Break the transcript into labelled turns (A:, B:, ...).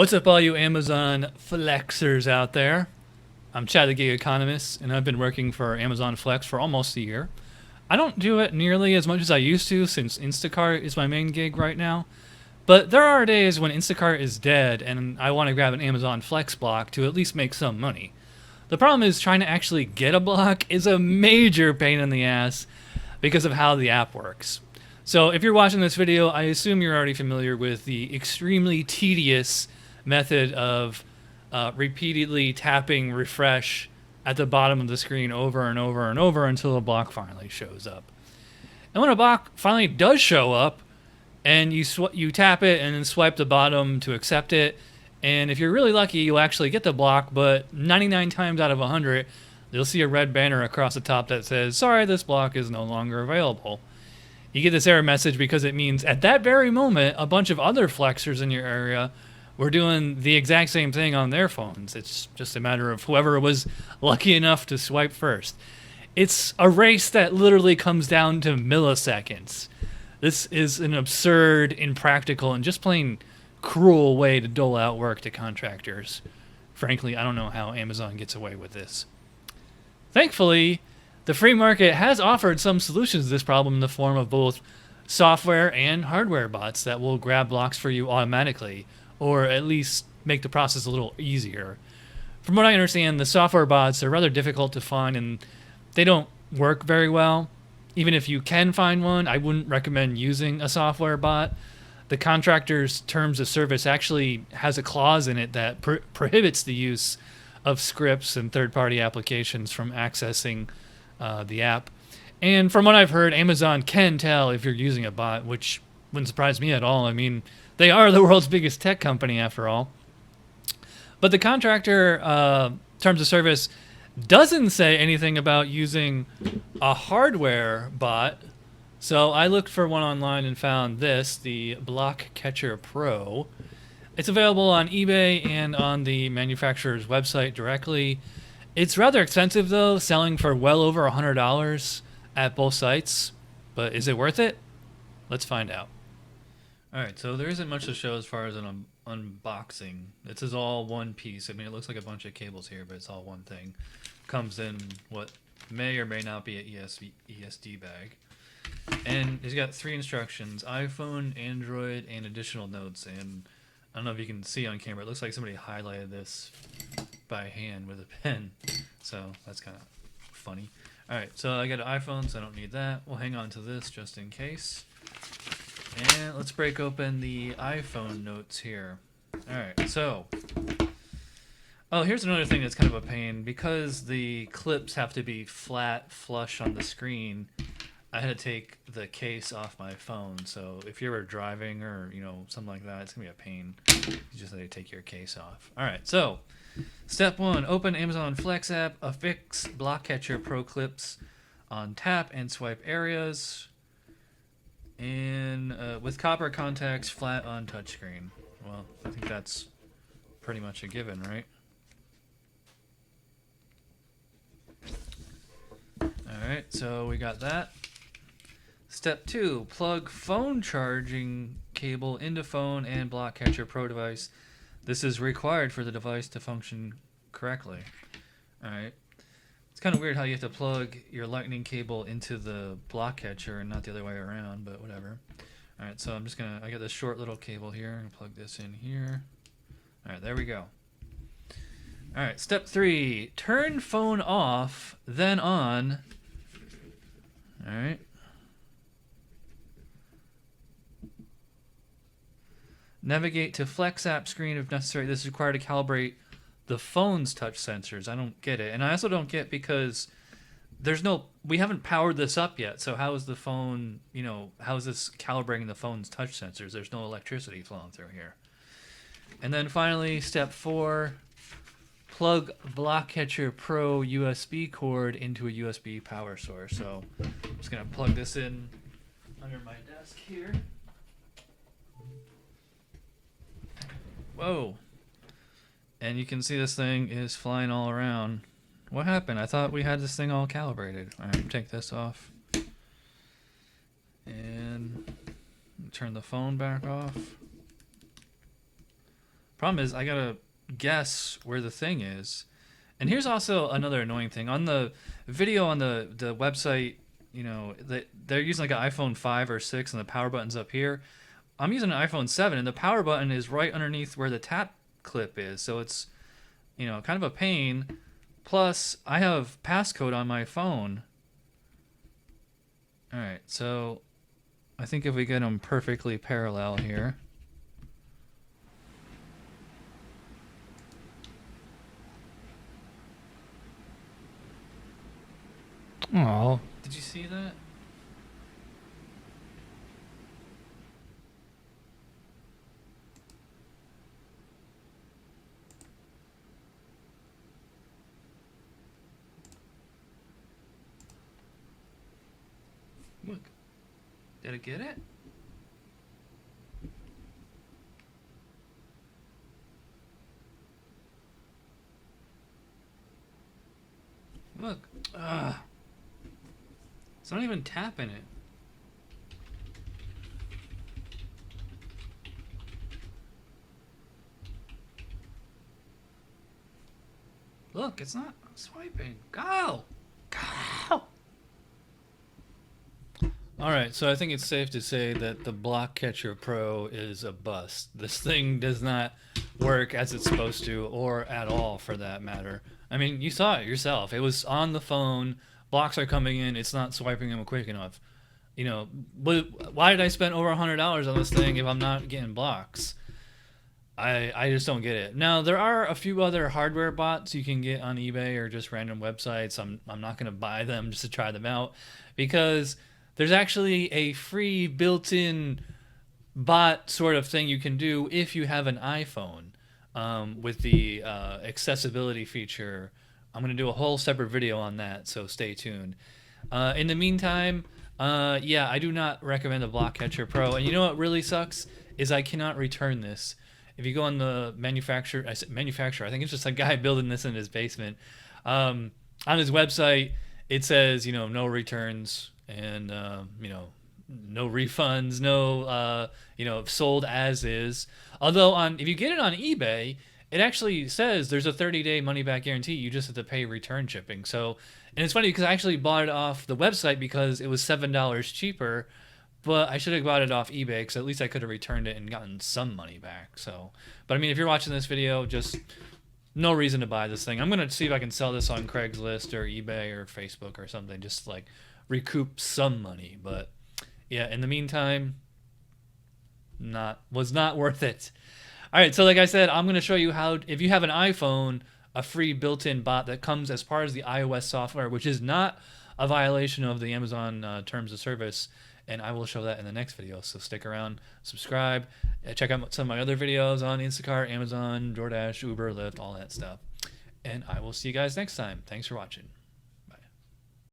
A: What's up, all you Amazon flexers out there? I'm Chad the Gig Economist, and I've been working for Amazon Flex for almost a year. I don't do it nearly as much as I used to since Instacart is my main gig right now, but there are days when Instacart is dead and I want to grab an Amazon Flex block to at least make some money. The problem is trying to actually get a block is a major pain in the ass because of how the app works. So if you're watching this video, I assume you're already familiar with the extremely tedious method of repeatedly tapping refresh at the bottom of the screen over and over and over until a block finally shows up. And when a block finally does show up, and you tap it and then swipe the bottom to accept it, and if you're really lucky, you'll actually get the block, but 99 times out of 100, you'll see a red banner across the top that says, "Sorry, this block is no longer available." You get this error message because it means at that very moment, a bunch of other flexers in your area were doing the exact same thing on their phones. It's just a matter of whoever was lucky enough to swipe first. It's a race that literally comes down to milliseconds. This is an absurd, impractical, and just plain cruel way to dole out work to contractors. Frankly, I don't know how Amazon gets away with this. Thankfully, the free market has offered some solutions to this problem in the form of both software and hardware bots that will grab blocks for you automatically, or at least make the process a little easier. From what I understand, the software bots are rather difficult to find and they don't work very well. Even if you can find one, I wouldn't recommend using a software bot. The contractor's terms of service actually has a clause in it that prohibits the use of scripts and third-party applications from accessing the app. And from what I've heard, Amazon can tell if you're using a bot, which wouldn't surprise me at all. I mean, they are the world's biggest tech company after all. But the contractor terms of service doesn't say anything about using a hardware bot. So I looked for one online and found this, the Block Catcher Pro. It's available on eBay and on the manufacturer's website directly. It's rather expensive though, selling for well over $100 at both sites. But is it worth it? Let's find out. Alright, so there isn't much to show as far as an unboxing. This is all one piece. I mean, it looks like a bunch of cables here, but it's all one thing. Comes in what may or may not be an ESD bag. And it's got 3 instructions: iPhone, Android, and additional notes. And I don't know if you can see on camera, it looks like somebody highlighted this by hand with a pen. So that's kind of funny. Alright, so I got an iPhone, so I don't need that. We'll hang on to this just in case. And let's break open the iPhone notes here. Alright, so... Oh, here's another thing that's kind of a pain. Because the clips have to be flat, flush on the screen, I had to take the case off my phone. So if you were driving or, something like that, it's going to be a pain. You just have to take your case off. Alright, so... Step 1, open Amazon Flex app, affix Block Catcher Pro clips on tap and swipe areas, and with copper contacts flat on touchscreen. Well, I think that's pretty much a given, right? Alright, so we got that. Step 2, plug phone charging cable into phone and Block Catcher Pro device. This is required for the device to function correctly. Alright. It's kind of weird how you have to plug your lightning cable into the block catcher and not the other way around, but whatever. Alright, so I got this short little cable here. I'm going to plug this in here. Alright, there we go. Alright, step 3. Turn phone off, then on. Alright. Navigate to Flex app screen if necessary. This is required to calibrate the phone's touch sensors. I don't get it. And I also don't get because we haven't powered this up yet. So how is the phone, how is this calibrating the phone's touch sensors? There's no electricity flowing through here. And then finally, step 4, plug Block Catcher Pro USB cord into a USB power source. So I'm just going to plug this in under my desk here. Whoa. And you can see this thing is flying all around. What happened? I thought we had this thing all calibrated. Alright, take this off. And turn the phone back off. Problem is, I gotta guess where the thing is. And here's also another annoying thing on the video on the website. You know, they're using like an iPhone 5 or 6, and the power button's up here. I'm using an iPhone 7, and the power button is right underneath where the tap clip is. So it's, you know, kind of a pain. Plus, I have passcode on my phone. All right, so I think if we get them perfectly parallel here. Oh, did you see that? Look, did it get it? Look, it's not even tapping it. Look, it's not swiping. Go! Go! Alright, so I think it's safe to say that the Block Catcher Pro is a bust. This thing does not work as it's supposed to, or at all for that matter. I mean, you saw it yourself. It was on the phone, blocks are coming in, it's not swiping them quick enough. You know, why did I spend over $100 on this thing if I'm not getting blocks? I just don't get it. Now, there are a few other hardware bots you can get on eBay or just random websites. I'm not going to buy them just to try them out, because there's actually a free built-in bot sort of thing you can do if you have an iPhone with the accessibility feature. I'm going to do a whole separate video on that, so stay tuned. In the meantime, yeah, I do not recommend the Block Catcher Pro. And you know what really sucks is I cannot return this. If you go on the manufacturer, I think it's just a guy building this in his basement. On his website, it says, you know, no returns and, you know, no refunds, no, you know, sold as is. Although if you get it on eBay, it actually says there's a 30-day money-back guarantee. You just have to pay return shipping. So, and it's funny because I actually bought it off the website because it was $7 cheaper. But I should have bought it off eBay because at least I could have returned it and gotten some money back. So, but I mean, if you're watching this video, just no reason to buy this thing. I'm going to see if I can sell this on Craigslist or eBay or Facebook or something, just like recoup some money. But yeah, in the meantime, was not worth it. All right, so like I said, I'm going to show you how, if you have an iPhone, a free built-in bot that comes as part of the iOS software, which is not a violation of the Amazon terms of service. And I will show that in the next video. So stick around, subscribe, check out some of my other videos on Instacart, Amazon, DoorDash, Uber, Lyft, all that stuff. And I will see you guys next time. Thanks for watching.